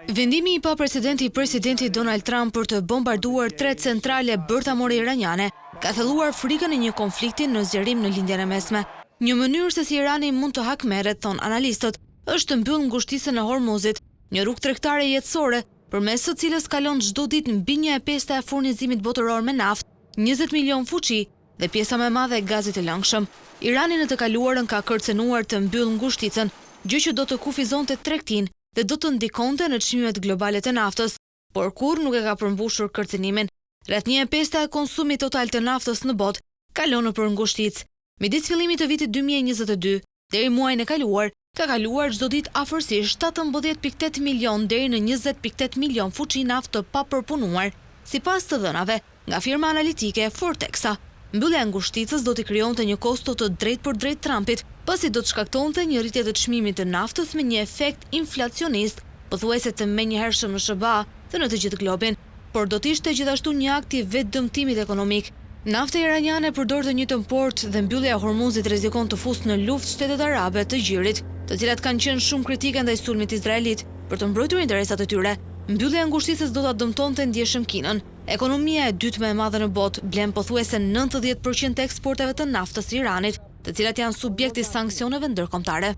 Vendimi i presidenti Donald Trump për të bombarduar 3 centrale bërtamore iraniane ka thelluar frikën e një konflikti në zgjerim në lindjen e mesme. Një mënyrë se si Irani mund të hakmerret, thon analistët, është të mbyllë ngushtisën e Hormuzit, një rrugë tregtare jetësore, përmes së cilës kalon çdo ditë mbi 1/5 e furnizimit botëror me naftë, 20 milion fuqi dhe pjesa më e madhe e gazit të lëngshëm. Irani në të kaluarën ka kërcenuar të mbyllë ngushticën, gjë që do të kufizonte tregtinë dhe do të ndikonte në çmimet globale të naftës, por kurrë nuk e ka përmbushur kërcenimin. Rreth 1/5 e konsumit total të naftës në botë kalon nëpër ngushticë. Midis fillimit të vitit 2022 deri muajin e kaluar, ka kaluar çdo ditë afërsisht 17.8 milion deri në 20.8 milion fuqi naftë të papërpunuar, sipas të dhënave nga firma analitike Fortexa. Mbyllja e ngushticës do t'i krijonte një kosto të drejtë për drejtë Trumpit, pasi do të shkaktonte një rritje të çmimit të naftës me një efekt inflacionist, pothuajse të menjëhershëm në SBA dhe në të gjithë globin, por do të ishte gjithashtu një akt i vetëdëmtimit ekonomik. Nafta iraniane përdor të njëjtën port dhe mbyllja e Hormuzit rrezikon të fusë në luftë shtetet arabe të gjirit, të cilat kanë qenë shumë kritike ndaj sulmit izraelit për të mbrojtur interesat e tyre. Mbyllja e ngushticës do ta dëmtonte ndjeshëm Kinën. Ekonomia e dytë më e madhe në botë blen pothuajse 90% e eksporteve të naftës së Iranit, të cilat janë subjekt i sanksioneve ndërkombëtare.